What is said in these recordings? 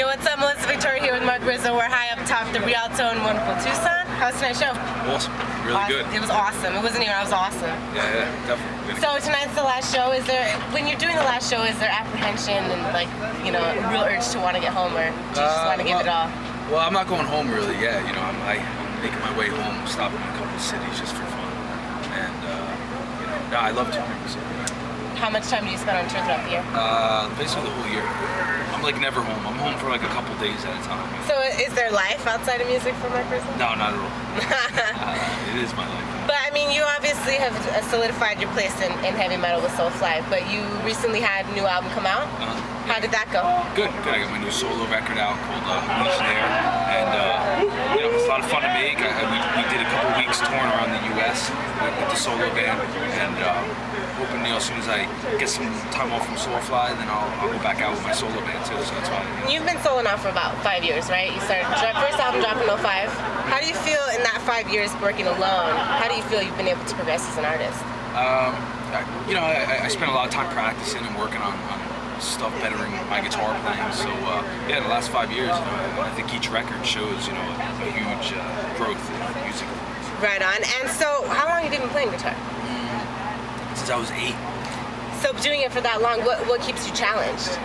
Yo, what's up? Melisa Teran here with Marc Rizzo. We're high up top the Rialto in wonderful Tucson. How was tonight's show? Awesome. Really good. It was awesome. It wasn't even, it was awesome. Yeah, definitely. So tonight's the last show. Is there, when you're doing the last show, is there apprehension and like, you know, a real urge to want to get home, or do you just want to give it all? Well, I'm not going home really yet. You know, I'm making my way home, stopping in a couple of cities just for fun. And, you know, I love touring. So. How much time do you spend on tour throughout the year? Basically the whole year. I'm like never home. I'm home for like a couple days at a time. So is there life outside of music for Marc Rizzo? No, not at all. It is my life. But I mean, you obviously have solidified your place in heavy metal with Soulfly, but you recently had a new album come out. Yeah. How did that go? Good. I got my new solo record out called There, and you know, it's a lot of fun to make. We did a couple weeks touring around the U.S. with the solo band, and hoping, you know, as soon as I get some time off from Soulfly, then I'll go back out with my solo band too. So that's why. You've been solo now for about 5 years, right? You started first album dropped in 05. How do you feel in that 5 years working alone? How do you feel you've been able to progress as an artist? You know, I spent a lot of time practicing and working on stuff, bettering my guitar playing. So yeah, in the last 5 years, you know, I think each record shows, you know, a huge growth in music. Right on. And so, how long have you been playing guitar? Since I was 8. So doing it for that long, what keeps you challenged?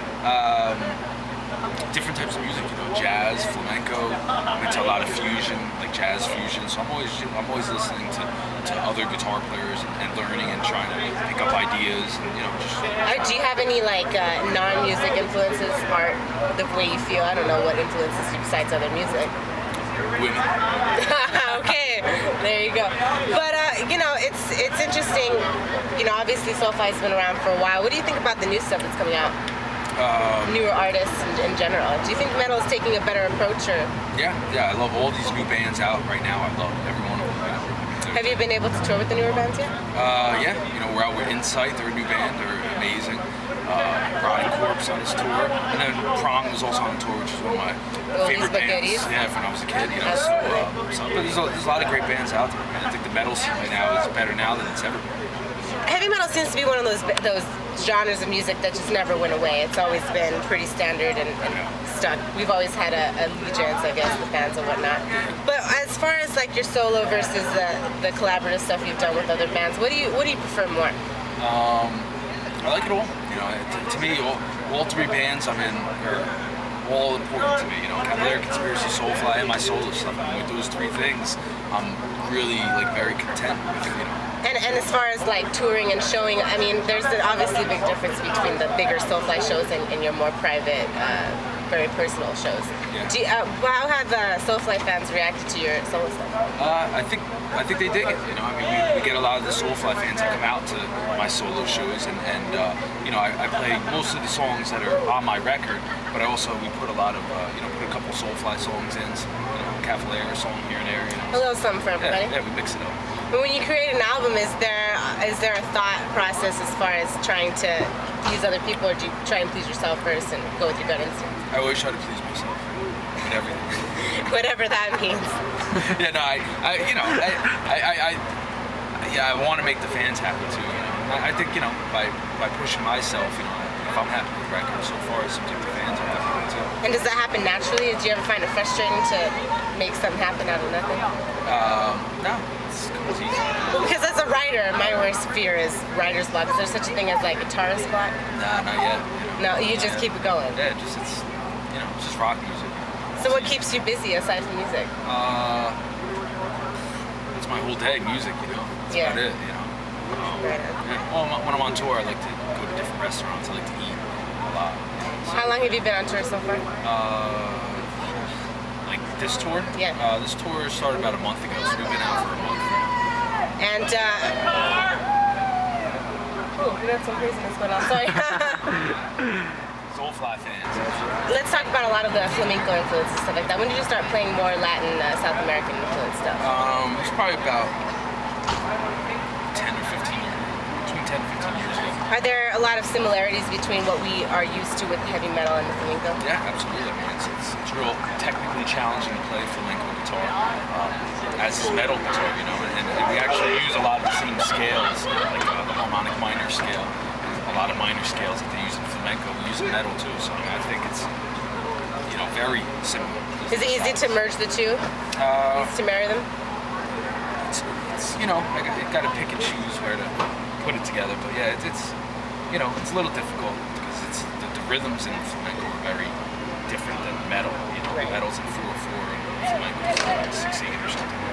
Different types of music, you know, jazz, flamenco. I'm into a lot of fusion, like jazz fusion. So I'm always listening to other guitar players and learning and trying to pick up ideas and, you know, just. Do you have any like non-music influences, or the way you feel? I don't know what influences you besides other music. Women. Okay, there you go. But you know, it's interesting. You know, obviously Soulfly's been around for a while. What do you think about the new stuff that's coming out? Newer artists in general. Do you think metal is taking a better approach, or? Yeah, I love all these new bands out right now. I love every one of them. Have you been able to tour with the newer bands yet? Yeah, you know, we're out with Insight. They're a new band. They're amazing. Rotting Corpse on this tour, and then Prong was also on tour, which is one of my favorite bands. Yeah, when I was a kid, you know. So but there's a lot of great bands out there. Man. I think the metal scene right now is better now than it's ever been. Heavy metal seems to be one of those genres of music that just never went away. It's always been pretty standard and stuck. We've always had allegiance, I guess, the fans and whatnot. But as far as like your solo versus the collaborative stuff you've done with other bands, what do you prefer more? I like it all. You know, to me, all three bands I'm in are all important to me. You know, Cavalera, Conspiracy, Soulfly, and my solo stuff. I mean, with those three things, I'm really like very content with. You know. And as far as like touring and showing, I mean, there's obviously a big difference between the bigger Soulfly shows and your more private, very personal shows. Yeah. How have Soulfly fans reacted to your solo stuff? I think they dig it. You know, I mean, we get a lot of the Soulfly fans that come out to my solo shows, and you know, I play most of the songs that are on my record, but we put a lot of you know, put a couple Soulfly songs in, you know, Cavalera song here and there. You know, a little something for everybody. Yeah, we mix it up. But when you create an album, is there a thought process as far as trying to please other people, or do you try and please yourself first and go with your gut instinct? I always try to please myself with everything. Whatever that means. Yeah, no, I want to make the fans happy too. You know, I think, you know, by pushing myself, you know, if I'm happy with the record so far, it seems like the fans are happy with it too. And does that happen naturally? Do you ever find it frustrating to make something happen out of nothing? No, it's easy. Well, because as a writer, my worst fear is writer's block. Is there such a thing as like guitarist block? Nah, not yet. No, you just keep it going. Yeah, it's you know, it's just rock music. So what keeps you busy aside from music? It's my whole day, music, you know. That's about it, you know. Right on. Yeah. Well, when I'm on tour, I like to go to different restaurants. I like to eat a lot. How long have you been on tour so far? Like this tour? Yeah. This tour started about a month ago, so we've been out for a month. And we got some craziness going on. Sorry. Soulfly fans. Let's talk about a lot of the flamenco influence and stuff like that. When did you start playing more Latin, South American influence stuff? It's probably about 10 or 15 years. Between 10 and 15 years ago. Are there a lot of similarities between what we are used to with heavy metal and the flamenco? Yeah, absolutely. I mean, it's real technically challenging to play flamenco guitar, as is metal guitar, you know, and we actually use a lot of the same scales, like the harmonic minor scale. A lot of minor scales that they use in flamenco, we use in metal too. So I think it's, you know, very similar. Is it easy to merge the two? Easy to marry them? It's you know, I got to pick and choose where to put it together. But yeah, it's you know, it's a little difficult because it's the rhythms in flamenco are very different than metal. You know, Right. metal's in 4/4 and flamenco is like 6/8 or something.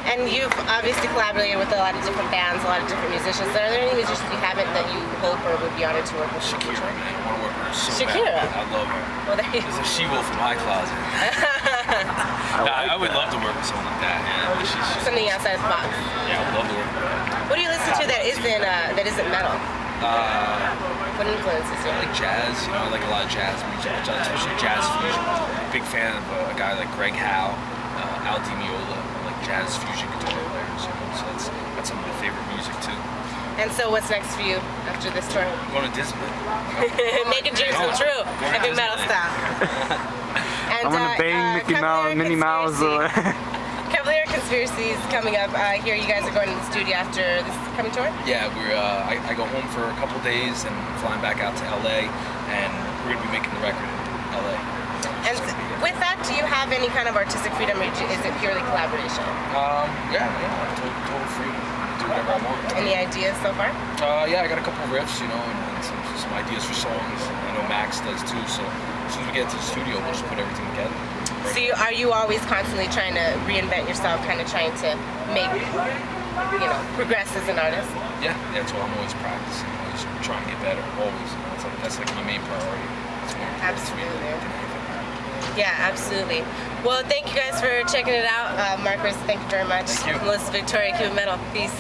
And you've obviously collaborated with a lot of different bands, a lot of different musicians. Are there any musicians you haven't that you hope or would be honored to work with? Shakira, man, I want to work with her so Shakira? bad. I love her. Well, there you There's a she-wolf in my closet. I would love to work with someone like that. Yeah, she's Something outside the box. yeah, I would love to work with her. What do you listen to that isn't metal? What influences you? I like jazz, you know, I like a lot of jazz music, especially jazz fusion. Big fan of a guy like Greg Howe, Al Di Meola, I like jazz fusion guitar players, you know, so that's some of my favorite music too. And so what's next for you after this tour? I'm going to Disney. Making dreams come true. Heavy metal style. And, I'm gonna bang Mickey Mouse, Minnie Mouse. Cavalera Conspiracy is coming up. I hear you guys are going to the studio after this coming tour? Yeah, I go home for a couple days and flying back out to LA, and we're gonna be making the record in LA. And with that, do you have any kind of artistic freedom, or is it purely collaboration? Yeah, total freedom to do whatever I want. Any ideas so far? Yeah, I got a couple riffs, you know, and some ideas for songs. I know Max does too, so as soon as we get to the studio, we'll just put everything together. So are you always constantly trying to reinvent yourself, kind of trying to make, progress as an artist? Yeah, that's what I'm always practicing, always trying to get better, always. You know, that's like my main priority. It's more important to me than anything. Yeah, absolutely. Well, thank you guys for checking it out. Marc Rizzo, thank you very much. Thank you. Melisa Victoria, Cuban Metal. Peace.